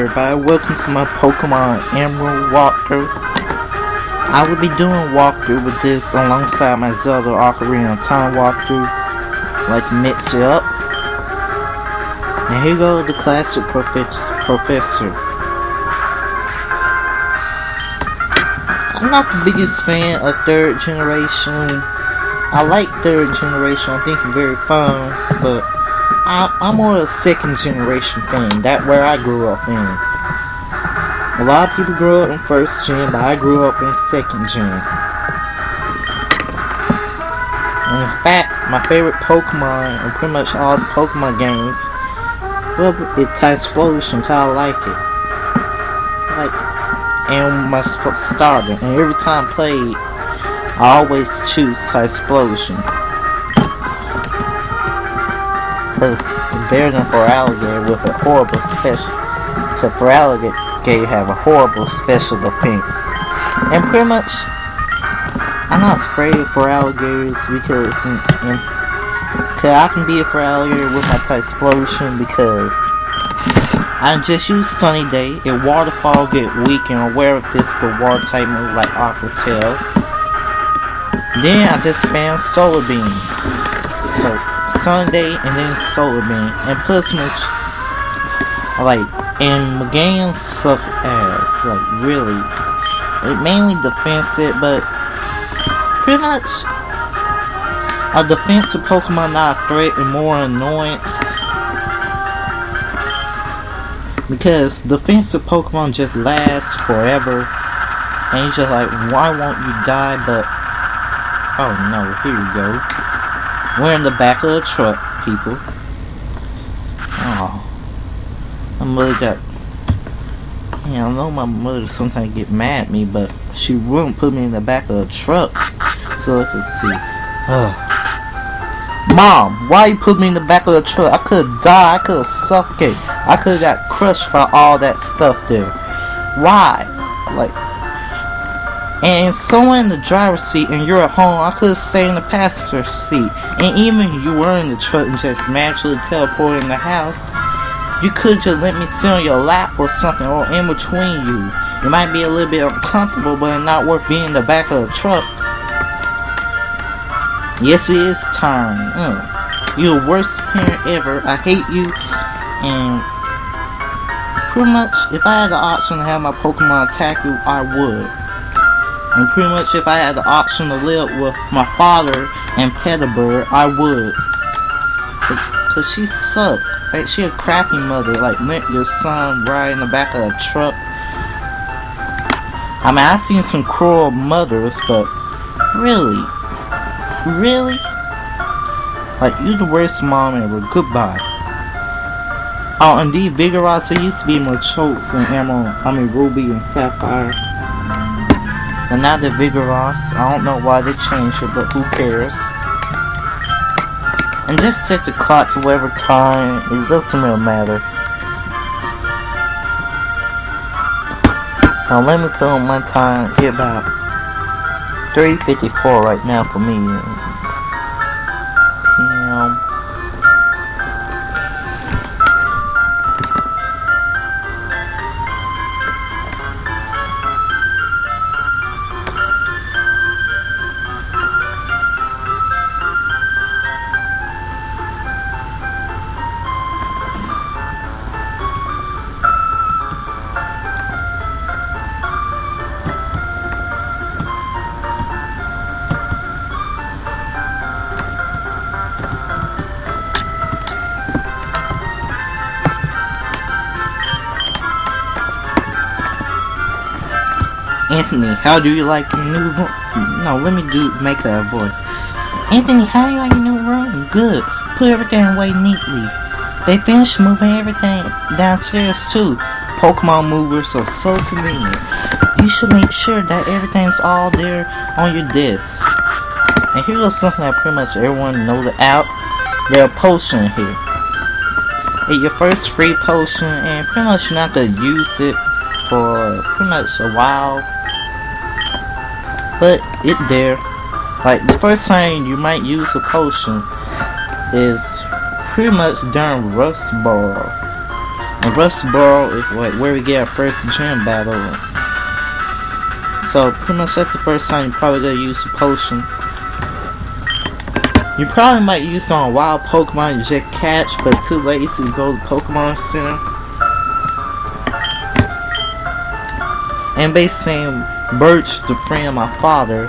everybody, welcome to my Pokemon Emerald walkthrough. I will be doing walkthrough with this alongside my Zelda Ocarina of Time walkthrough. Like to mix it up. And here goes the classic professor. I'm not the biggest fan of third generation. I like third generation, I think it's very fun, but I'm more a second generation fan. That's where I grew up in. A lot of people grew up in first gen, but I grew up in second gen. And in fact, my favorite Pokemon in pretty much all the Pokemon games, well, it's Explosion, cause I like it. And my starter, and every time I played, I always choose Explosion. Because it's better than Feraligatr with a horrible special. Because Feraligatr have a horrible special defense. And pretty much, I'm not afraid of Feraligatrs because I can be a Feraligatr with my Explosion because I just use Sunny Day. If Waterfall get weak and aware of physical water type move like Aqua Tail, then I just spam Solar Beam. So Sunday and then Solar Beam, and plus much and my games suck ass, really. It mainly defensive, but pretty much a defensive Pokemon not a threat and more annoyance, because defensive Pokemon just last forever and you just why won't you die? But oh no, here you go. We're in the back of the truck, people. Oh, my mother got. Yeah, I know my mother sometimes get mad at me, but she wouldn't put me in the back of the truck so I could see. Mom, why you put me in the back of the truck? I could have died. I could have suffocated. I could have got crushed by all that stuff there. Why? And someone in the driver's seat and you're at home, I could have stayed in the passenger seat. And even if you were in the truck and just magically teleported in the house, you could just let me sit on your lap or something, or in between you. It might be a little bit uncomfortable, but it's not worth being in the back of the truck. Yes, it is time. You're the worst parent ever. I hate you. And pretty much, if I had the option to have my Pokemon attack you, I would. And pretty much if I had the option to live with my father and pet a bird, I would. Cause she sucked. She a crappy mother, let your son ride in the back of a truck. I mean, I've seen some cruel mothers, but really? You're the worst mom ever. Goodbye. Oh, indeed, Vigoroth, there used to be more chokes in Emerald, Ruby and Sapphire. But now the Vigoroth, I don't know why they changed it, but who cares? And just set the clock to whatever time, it doesn't really matter. Now let me put on my time, it's about 3:54 right now for me. PM. Anthony, how do you like your new room? No, let me make a voice. Anthony, how do you like your new room? Good. Put everything away neatly. They finished moving everything downstairs too. Pokemon movers are so convenient. You should make sure that everything's all there on your desk. And here's something that pretty much everyone knows out. There's a potion here. It's your first free potion, and pretty much you're not gonna use it for pretty much a while. But it's there. The first time you might use a potion is pretty much during Rust Ball. And Rusty Burrow is where we get our first gym battle. So pretty much that's the first time you probably gonna use the potion. You probably might use it on a wild Pokemon you just catch, but too lazy to go to the Pokemon Center. And basically, Birch, the friend of my father,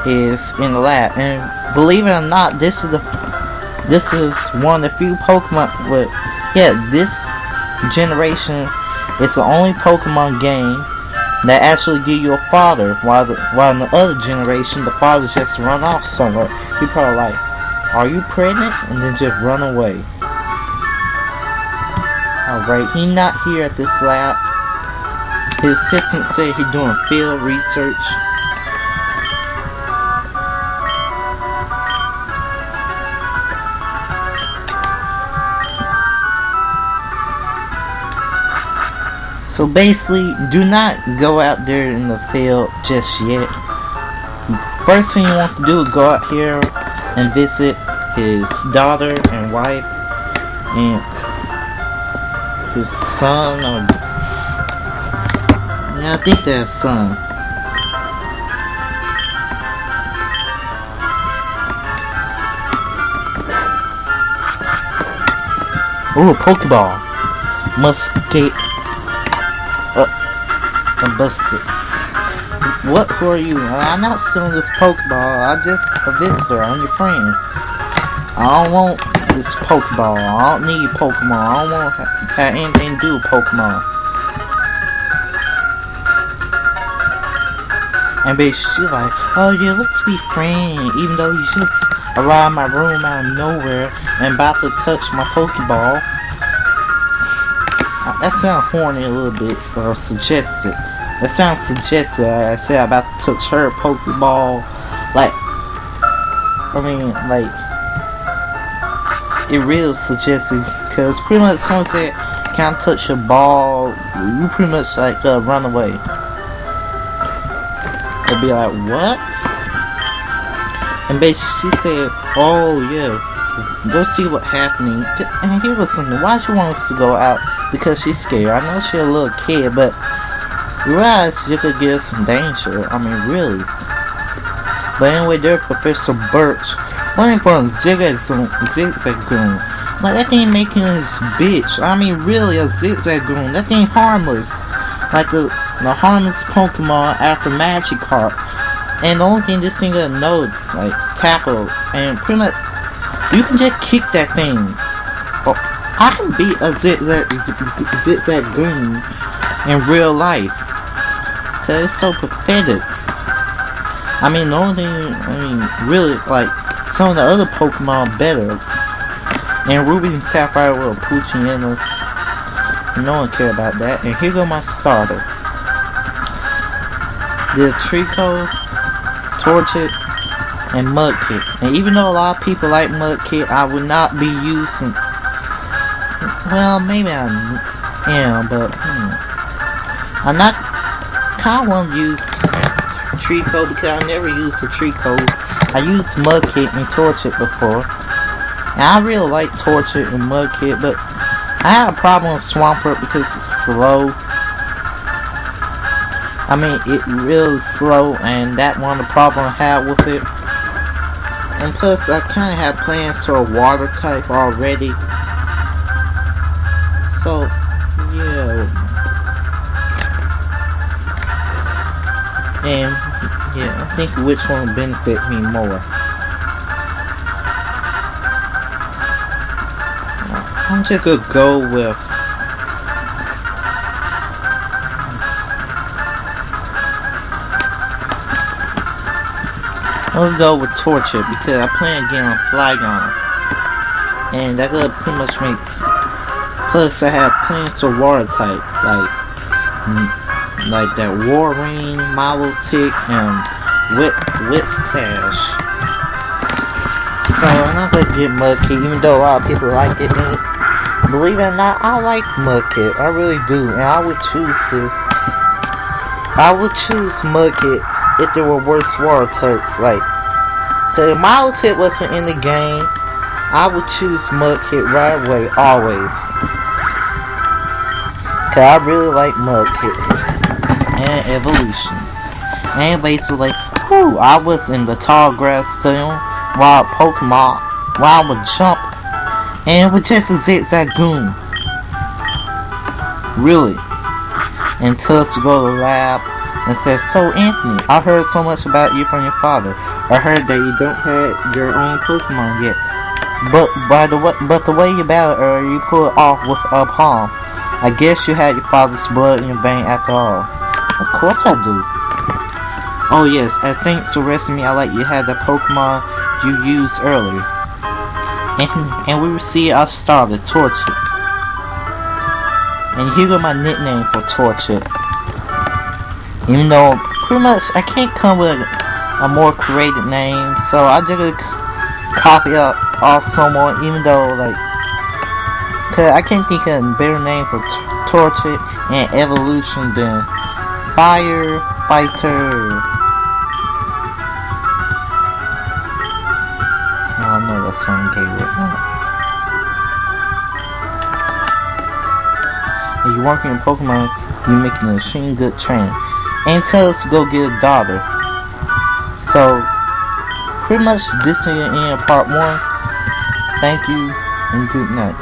is in the lab. And believe it or not, this is one of the few Pokemon. But yeah, this generation is the only Pokemon game that actually give you a father, while in the other generation the father just run off somewhere. He probably like, "Are you pregnant?" and then just run away. Alright, he not here at this lab. His assistant said he doing field research. So basically, do not go out there in the field just yet. First thing you want to do is go out here and visit his daughter and wife and his son, or yeah, I think that's son. Ooh, Pokeball. Musket. I'm busted. What? Who are you? I'm not selling this Pokeball. I'm just a visitor. I'm your friend. I don't want this Pokeball. I don't need Pokemon. I don't want to have anything to do with Pokemon. And bitch, she's like, "Oh yeah, let's be friends." Even though you just arrived my room out of nowhere and about to touch my Pokeball. That sounds horny a little bit, or suggested. That sounds suggested. I said I'm about to touch her Pokeball. Like, I mean, like, it real suggested, because pretty much someone said, "Can I touch your ball?" You pretty much like run away. They'll be like, "What?" And basically she said, "Oh yeah, go see what's happening." And he listen, why she want us to go out? Because she's scared. I know she's a little kid, but you realize you could get some danger. I mean, really. But anyway, there's Professor Birch running from Zigzagoon. Like, that thing making his bitch. I mean, really, a Zigzagoon. That thing harmless. Like the harmless Pokemon after Magikarp. And the only thing this thing gonna know, like, tackle. And pretty much, you can just kick that thing. I can beat a Zigzagoon in real life. Cause it's so pathetic. I mean, the only thing, really, like, some of the other Pokemon better. And Ruby and Sapphire were pooching in us. No one cared about that. And here go my starter. The Trico, Torchic, and Mudkip. And even though a lot of people like Mudkip, I would not be using. Well, maybe I am, but I'm not. Kind of want to use Trico because I never used the Trico. I used Mudkip and Torchic before, and I really like Torchic and Mudkip, but I have a problem with Swampert because it's slow. I mean, it really slow, and that one of the problems I had with it. And plus, I kind of have plans for a water type already. So, yeah. And, yeah, I think which one would benefit me more. I'm just gonna go with I'll go with Torchic because I plan to get on Flygon. And that could pretty much makes. Plus, I have plans for water type, like that Warring, Milotic, and Whiplash. So I'm not gonna get Mudkip, even though a lot of people like it. And believe it or not, I like Mudkip. I really do, and I would choose this. I would choose Mudkip if there were worse water types. Like, if Milotic wasn't in the game, I would choose Mudkip right away, always. Cause I really like Mudkits and evolutions. And basically, whoo, I was in the tall grass still while Pokemon, while I would jump, and it was just a zigzag goon. Really. Until to go to the lab and said, "So Anthony, I heard so much about you from your father. I heard that you don't have your own Pokemon yet. But the way you battled earlier, you pulled it off with a palm. I guess you had your father's blood in your vein after all." "Of course I do." "Oh yes, and thanks for rescuing me. I like you had the Pokemon you used earlier. And we received our starter, Torchic. And here go my nickname for Torchic. Even though pretty much I can't come with a more creative name, so I just copy up all someone, even though like, cause I can't think of a better name for Torchic and evolution than Firefighter. I know that song gave it. If you're working in Pokemon, you're making an extremely good train. And tell us to go get a daughter. So, pretty much this is the end of part 1. Thank you and good night.